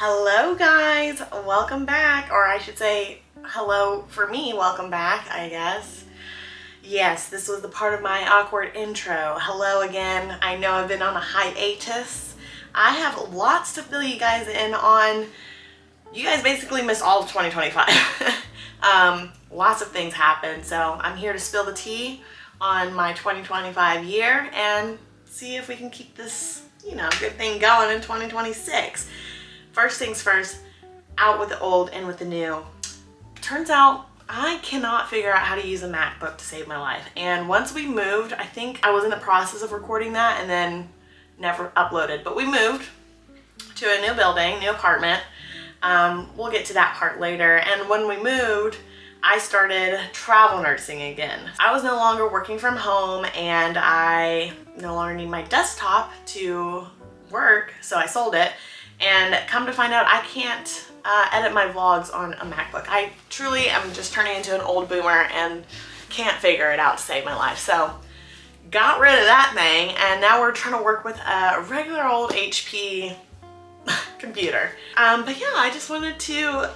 Hello guys, welcome back, or I should say hello for me, welcome back, I guess. Yes, this was the part of my awkward intro. Hello again. I know I've been on a hiatus. I have lots to fill you guys in on. You guys basically missed all of 2025. Lots of things happened, so I'm here to spill the tea on my 2025 year and see if we can keep this, good thing going in 2026. First things first, out with the old, in with the new. Turns out I cannot figure out how to use a MacBook to save my life. And once we moved, I think I was in the process of recording that and then never uploaded. But we moved to a new building, new apartment. We'll get to that part later. And when we moved, I started travel nursing again. I was no longer working from home and I no longer need my desktop to work, so I sold it. And come to find out, I can't edit my vlogs on a MacBook. I truly am just turning into an old boomer and can't figure it out to save my life. So got rid of that thing, and now we're trying to work with a regular old HP computer. But yeah, I just wanted to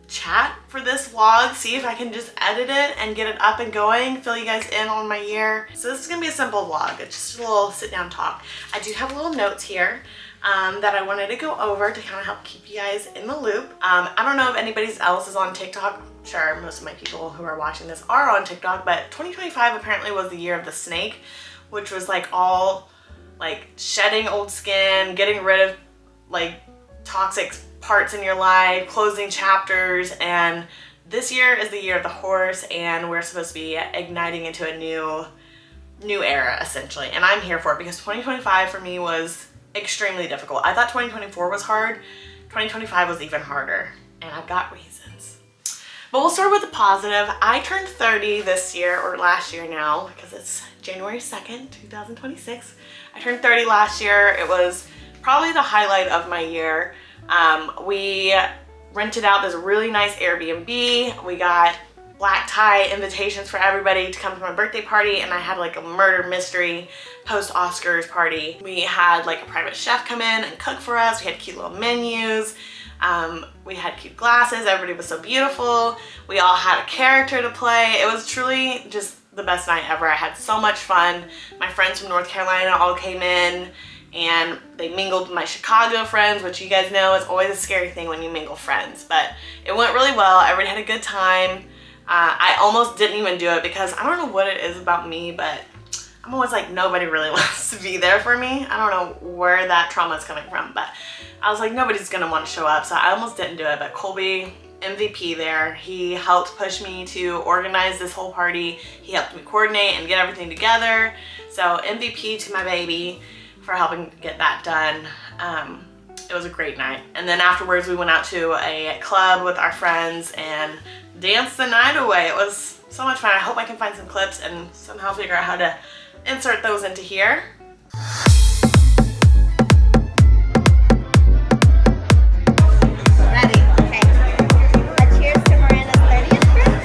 chat for this vlog, see if I can just edit it and get it up and going, fill you guys in on my year. So this is gonna be a simple vlog. It's just a little sit down talk. I do have little notes here that I wanted to go over to kind of help keep you guys in the loop. I don't know if anybody else is on TikTok. Sure, most of my people who are watching this are on TikTok, but 2025 apparently was the year of the snake, which was like all like shedding old skin, getting rid of like toxic parts in your life, closing chapters, and this year is the year of the horse, and we're supposed to be igniting into a new era essentially, and I'm here for it because 2025 for me was extremely difficult. I thought 2024 was hard. 2025 was even harder, and I've got reasons. But we'll start with the positive. I turned 30 this year, or last year now, because it's January 2nd, 2026. I turned 30 last year. It was probably the highlight of my year. We rented out this really nice Airbnb. We got black tie invitations for everybody to come to my birthday party, and I had like a murder mystery post-Oscars party. We had like a private chef come in and cook for us. We had cute little menus. We had cute glasses. Everybody was so beautiful. We all had a character to play. It was truly just the best night ever. I had so much fun. My friends from North Carolina all came in and they mingled with my Chicago friends, which you guys know is always a scary thing when you mingle friends, but it went really well. Everybody had a good time. I almost didn't even do it because I don't know what it is about me, but I'm always like, nobody really wants to be there for me. I don't know where that trauma is coming from, but I was like, nobody's gonna want to show up, so I almost didn't do it. But Colby, MVP there, he helped push me to organize this whole party. He helped me coordinate and get everything together. So MVP to my baby for helping get that done. It was a great night. And then afterwards we went out to a club with our friends and danced the night away. It was so much fun. I hope I can find some clips and somehow figure out how to insert those into here. Ready? Okay. A cheers to Miranda's 30th birthday.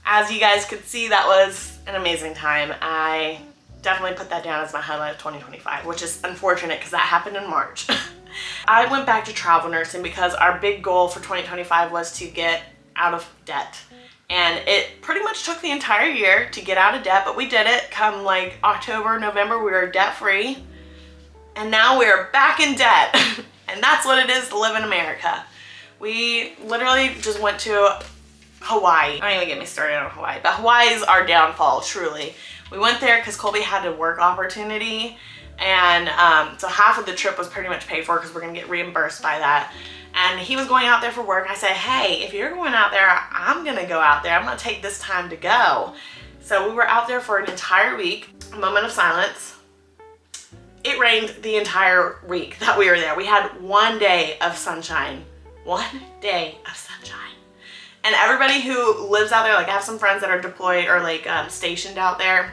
As you guys could see, that was an amazing time. I definitely put that down as my highlight of 2025, which is unfortunate because that happened in March. I went back to travel nursing because our big goal for 2025 was to get out of debt. And it pretty much took the entire year to get out of debt, but we did it. Come like October, November, we were debt free. And now we're back in debt. And that's what it is to live in America. We literally just went to Hawaii. Don't even get me started on Hawaii, but Hawaii's our downfall, truly. We went there because Colby had a work opportunity, and so half of the trip was pretty much paid for because we're gonna get reimbursed by that. And he was going out there for work. I said, hey, if you're going out there, I'm gonna go out there. I'm gonna take this time to go. So we were out there for an entire week. A moment of silence. It rained the entire week that we were there. We had one day of sunshine. One day of sunshine. And everybody who lives out there, like I have some friends that are deployed or like stationed out there,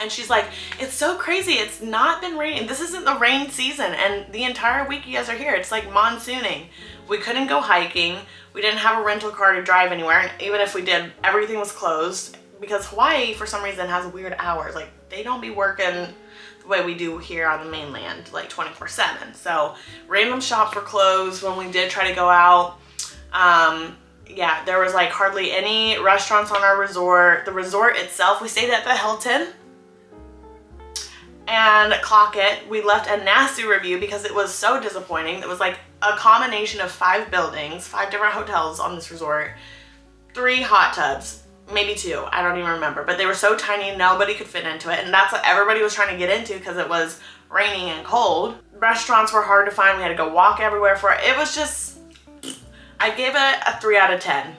And she's like, it's so crazy. It's not been raining. This isn't the rain season. And the entire week you guys are here, it's like monsooning. We couldn't go hiking. We didn't have a rental car to drive anywhere. And even if we did, everything was closed because Hawaii, for some reason, has weird hours. Like, they don't be working the way we do here on the mainland, like 24/7. So random shops were closed when we did try to go out. Yeah, there was like hardly any restaurants on our resort. The resort itself, we stayed at the Hilton. And clock it, we left a nasty review because it was so disappointing. It was like a combination of 5 buildings, 5 different hotels on this resort, 3 hot tubs, maybe 2, I don't even remember, but they were so tiny nobody could fit into it, and that's what everybody was trying to get into because it was raining and cold. Restaurants were hard to find. We had to go walk everywhere for it. It was just, I gave it a 3 out of 10.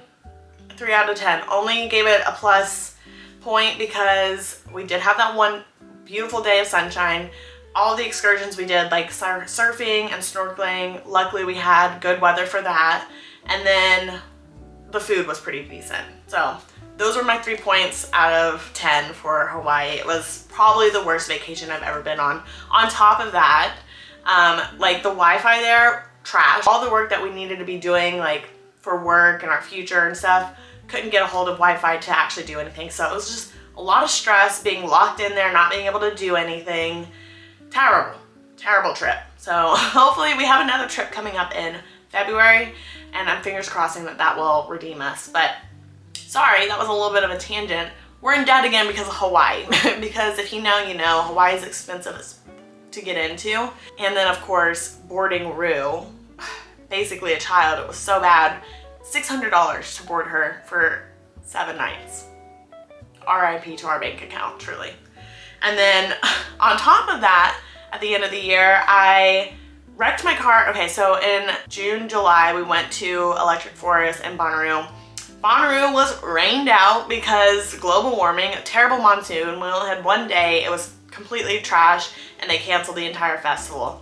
3 out of 10. Only gave it a plus point because we did have that one beautiful day of sunshine. All the excursions we did, like surfing and snorkeling, luckily we had good weather for that. And then the food was pretty decent. So those were my 3 points out of 10 for Hawaii. It was probably the worst vacation I've ever been on. On top of that, like the Wi-Fi there, trash. All the work that we needed to be doing, like for work and our future and stuff, couldn't get a hold of Wi-Fi to actually do anything. So it was just a lot of stress being locked in there, not being able to do anything. Terrible trip. So hopefully we have another trip coming up in February, and I'm fingers crossing that that will redeem us. But sorry, that was a little bit of a tangent. We're in debt again because of Hawaii. Because if you know, you know, Hawaii is expensive to get into. And then of course, boarding Rue, basically a child, it was so bad. $600 to board her for 7 nights. RIP to our bank account, truly. And then on top of that, at the end of the year, I wrecked my car. Okay, so in June, July, we went to Electric Forest in Bonnaroo. Bonnaroo was rained out because global warming, a terrible monsoon. We only had 1 day. It was completely trash, and they canceled the entire festival.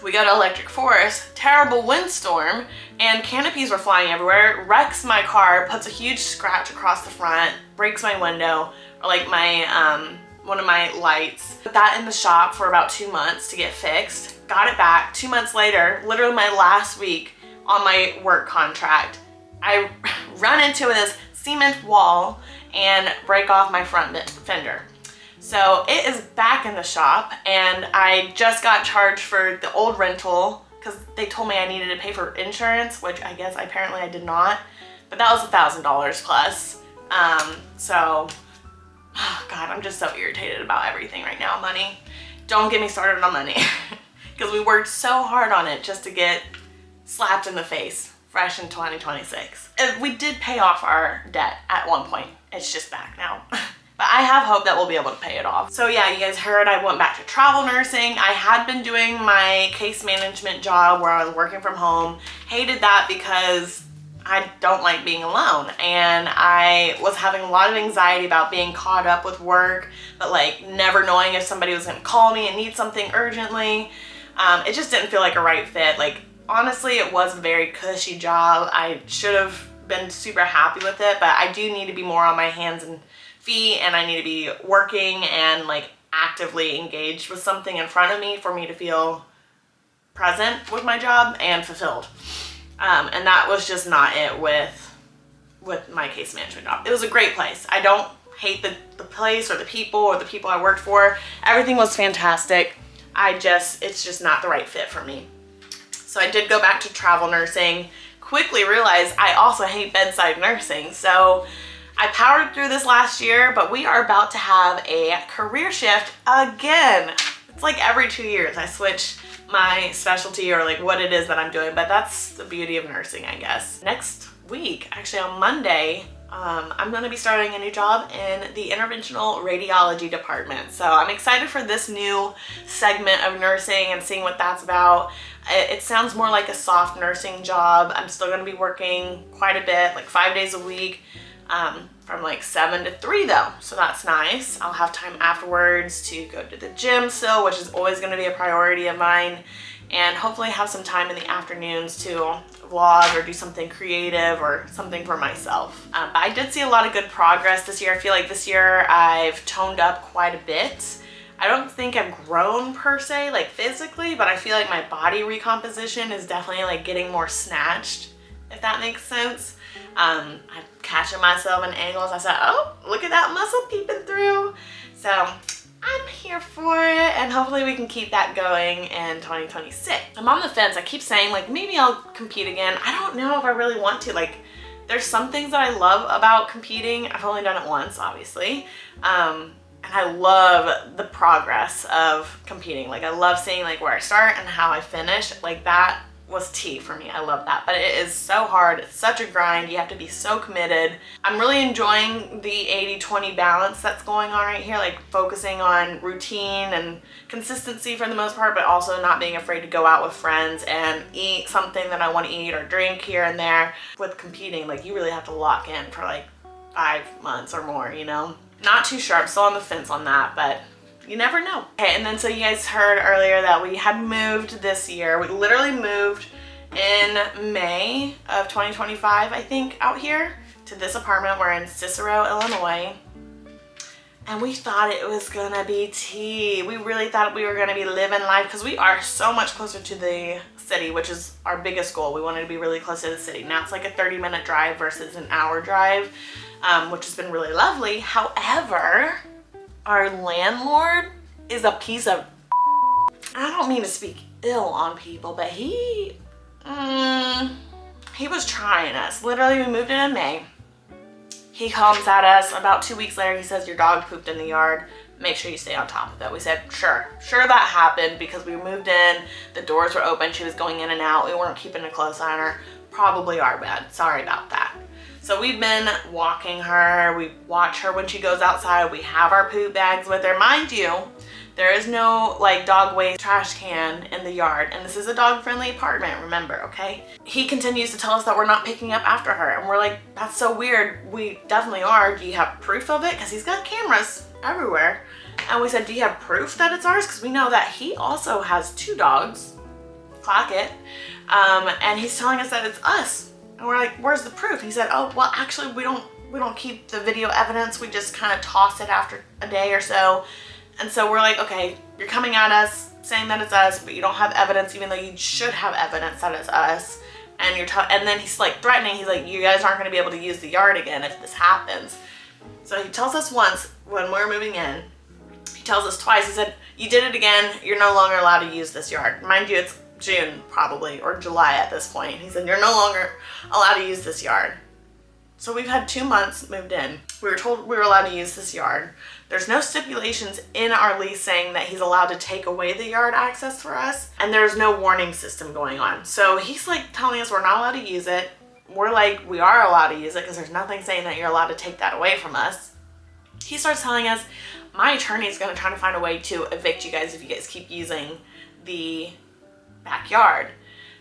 We go to Electric Forest, terrible windstorm, and canopies were flying everywhere. Wrecks my car, puts a huge scratch across the front, breaks my window, or like my, one of my lights. Put that in the shop for about 2 months to get fixed. Got it back. 2 months later, literally my last week on my work contract, I run into this cement wall and break off my front fender. So it is back in the shop, and I just got charged for the old rental because they told me I needed to pay for insurance, which I guess apparently I did not, but that was $1,000 plus. So, oh God, I'm just so irritated about everything right now. Money, don't get me started on money because we worked so hard on it just to get slapped in the face fresh in 2026. We did pay off our debt at one point. It's just back now. But I have hope that we'll be able to pay it off. So yeah, you guys heard I went back to travel nursing. I had been doing my case management job where I was working from home. Hated that because I don't like being alone. And I was having a lot of anxiety about being caught up with work, but like never knowing if somebody was gonna call me and need something urgently. It just didn't feel like a right fit. Like honestly, it was a very cushy job. I should have been super happy with it, but I do need to be more on my hands and feet, and I need to be working and like actively engaged with something in front of me for me to feel present with my job and fulfilled. And that was just not it with my case management job. It was a great place. I don't hate the place or the people I worked for. Everything was fantastic. It's just not the right fit for me. So I did go back to travel nursing, quickly realized I also hate bedside nursing. So I powered through this last year, but we are about to have a career shift again. It's like every 2 years I switch my specialty or like what it is that I'm doing, but that's the beauty of nursing, I guess. Next week, actually on Monday, I'm gonna be starting a new job in the interventional radiology department. So I'm excited for this new segment of nursing and seeing what that's about. It sounds more like a soft nursing job. I'm still gonna be working quite a bit, like 5 days a week. From like 7 to 3 though, so that's nice. I'll have time afterwards to go to the gym still, which is always going to be a priority of mine, and hopefully have some time in the afternoons to vlog or do something creative or something for myself. But I did see a lot of good progress this year. I feel like this year I've toned up quite a bit. I don't think I've grown per se, like physically, but I feel like my body recomposition is definitely like getting more snatched, if that makes sense. I'm catching myself in angles. I said, oh, look at that muscle peeping through. So I'm here for it, and hopefully we can keep that going in 2026. I'm on the fence. I keep saying like maybe I'll compete again. I don't know if I really want to. Like there's some things that I love about competing. I've only done it once, obviously. And I love the progress of competing. Like I love seeing like where I start and how I finish. Like that was tea for me. I love that. But it is so hard. It's such a grind. You have to be so committed. I'm really enjoying the 80-20 balance that's going on right here. Like focusing on routine and consistency for the most part, but also not being afraid to go out with friends and eat something that I want to eat or drink here and there. With competing, like you really have to lock in for like 5 months or more, you know? Not too sure. I'm still on the fence on that, but you never know. Okay, and then so you guys heard earlier that we had moved this year. We literally moved in May of 2025, I think, out here to this apartment. We're in Cicero, Illinois. And we thought it was gonna be tea. We really thought we were gonna be living life because we are so much closer to the city, which is our biggest goal. We wanted to be really close to the city. Now it's like a 30-minute drive versus an hour drive. Which has been really lovely. However, our landlord is a piece of I don't mean to speak ill on people, but he was trying us. Literally, we moved in May. He comes at us about 2 weeks later. He says, your dog pooped in the yard. Make sure you stay on top of it. We said, sure that happened because we moved in. The doors were open. She was going in and out. We weren't keeping a close eye on her. Probably our bad. Sorry about that. So we've been walking her. We watch her when she goes outside. We have our poop bags with her. Mind you, there is no like dog waste trash can in the yard. And this is a dog friendly apartment, remember, okay? He continues to tell us that we're not picking up after her. And we're like, that's so weird. We definitely are. Do you have proof of it? Because he's got cameras everywhere. And we said, do you have proof that it's ours? Because we know that he also has 2 dogs. Clock it. And he's telling us that it's us. And we're like, where's the proof? He said, oh, well, actually, we don't keep the video evidence. We just kind of toss it after a day or so. And so we're like, okay, you're coming at us saying that it's us, but you don't have evidence, even though you should have evidence that it's us. And and then he's like threatening. He's like, you guys aren't going to be able to use the yard again if this happens. So he tells us once when we're moving in. He tells us twice. He said, you did it again. You're no longer allowed to use this yard. Mind you, it's June probably, or July at this point. He said, you're no longer allowed to use this yard. So we've had 2 months moved in. We were told we were allowed to use this yard. There's no stipulations in our lease saying that he's allowed to take away the yard access for us, and there's no warning system going on. So he's like telling us we're not allowed to use it. We're like, we are allowed to use it because there's nothing saying that you're allowed to take that away from us. He starts telling us, my attorney is going to try to find a way to evict you guys if you guys keep using the backyard.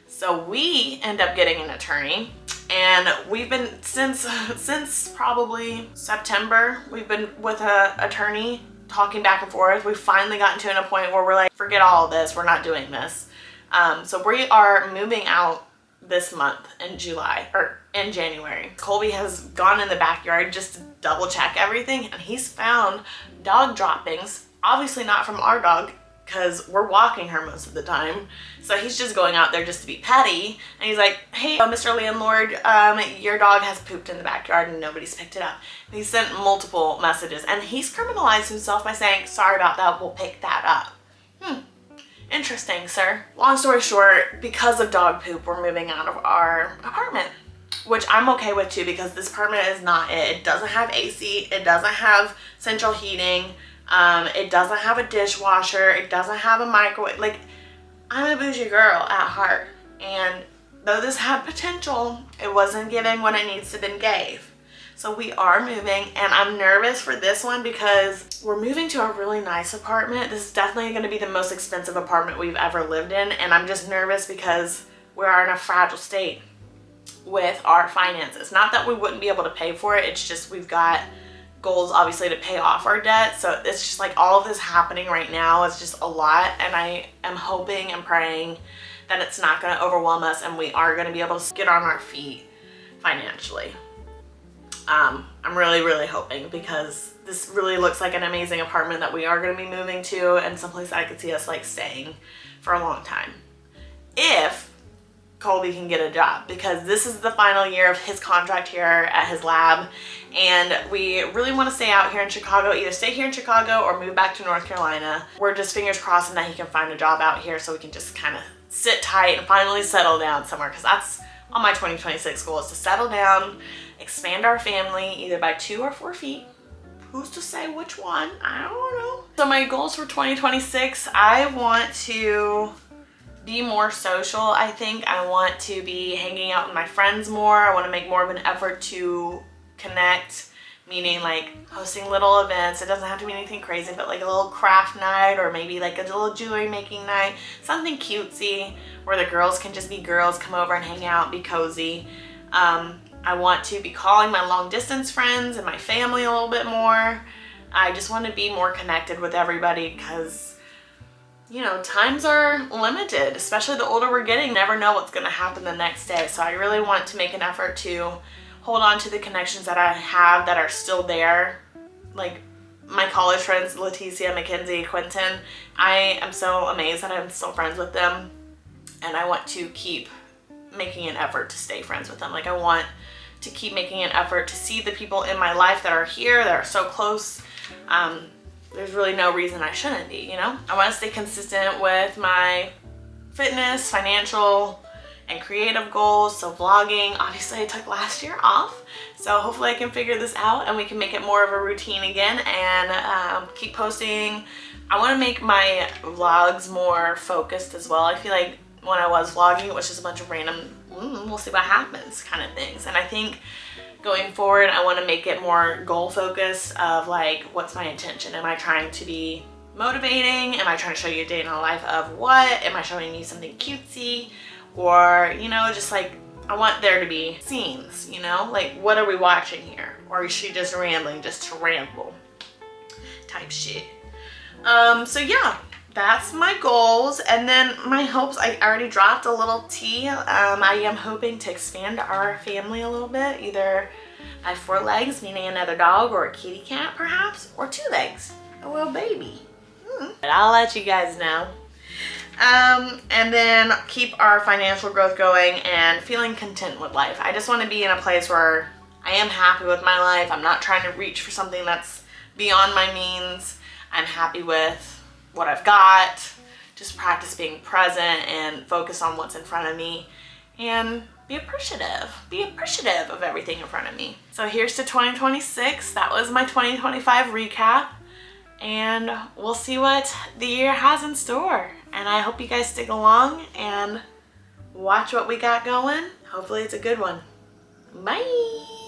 So we end up getting an attorney, and we've been since probably September, we've been with an attorney talking back and forth. We've finally gotten to a point where we're like, forget all of this, we're not doing this. So we are moving out this month in January. Colby has gone in the backyard just to double check everything, and he's found dog droppings, obviously not from our dog, because we're walking her most of the time. So he's just going out there just to be petty. And he's like, hey, Mr. Landlord, your dog has pooped in the backyard and nobody's picked it up. And he sent multiple messages, and he's criminalized himself by saying, sorry about that, we'll pick that up. Interesting, sir. Long story short, because of dog poop, we're moving out of our apartment, which I'm okay with too, because this apartment is not it. It doesn't have AC, it doesn't have central heating. It doesn't have a dishwasher. It doesn't have a microwave. Like, I'm a bougie girl at heart. And though this had potential, it wasn't giving what it needs to been gave. So we are moving, and I'm nervous for this one because we're moving to a really nice apartment. This is definitely going to be the most expensive apartment we've ever lived in. And I'm just nervous because we are in a fragile state with our finances. Not that we wouldn't be able to pay for it. It's just we've got goals obviously to pay off our debt. So it's just like all of this happening right now is just a lot, and I am hoping and praying that it's not going to overwhelm us and we are going to be able to get on our feet financially. I'm really, really hoping, because this really looks like an amazing apartment that we are going to be moving to, and someplace I could see us like staying for a long time. If Colby can get a job, because this is the final year of his contract here at his lab, and we really want to stay out here in Chicago, either stay here in Chicago or move back to North Carolina. We're just fingers crossing that he can find a job out here so we can just kind of sit tight and finally settle down somewhere, because that's on my 2026 goal, is to settle down, expand our family either by 2 or 4 feet. Who's to say which one? I don't know. So my goals for 2026, I want to be more social. I think I want to be hanging out with my friends more. I want to make more of an effort to connect, meaning like hosting little events. It doesn't have to be anything crazy, but like a little craft night, or maybe like a little jewelry making night, something cutesy where the girls can just be girls, come over and hang out, be cozy. I want to be calling my long distance friends and my family a little bit more. I just want to be more connected with everybody, because you know, times are limited, especially the older we're getting. You never know what's going to happen the next day. So I really want to make an effort to hold on to the connections that I have that are still there. Like my college friends, Leticia, Mackenzie, Quentin. I am so amazed that I'm still friends with them. And I want to keep making an effort to stay friends with them. Like I want to keep making an effort to see the people in my life that are here, that are so close. There's really no reason I shouldn't be, you know? I want to stay consistent with my fitness, financial, and creative goals. So vlogging, obviously I took last year off. So hopefully I can figure this out and we can make it more of a routine again, and keep posting. I want to make my vlogs more focused as well. I feel like when I was vlogging, it was just a bunch of random, we'll see what happens kind of things. And I think going forward, I want to make it more goal focused of like, what's my intention? Am I trying to be motivating? Am I trying to show you a day in the life of what? Am I showing you something cutesy? Or, you know, just like, I want there to be scenes, you know? Like, what are we watching here? Or is she just rambling just to ramble type shit? So yeah, that's my goals. And then my hopes, I already dropped a little T. I am hoping to expand our family a little bit, either by 4 legs, meaning another dog or a kitty cat perhaps, or 2 legs, a little baby. But I'll let you guys know. And then keep our financial growth going and feeling content with life. I just want to be in a place where I am happy with my life. I'm not trying to reach for something that's beyond my means. I'm happy with what I've got. Just practice being present and focus on what's in front of me, and be appreciative of everything in front of me. So here's to 2026. That was my 2025 recap, and we'll see what the year has in store. And I hope you guys stick along and watch what we got going. Hopefully it's a good one. Bye.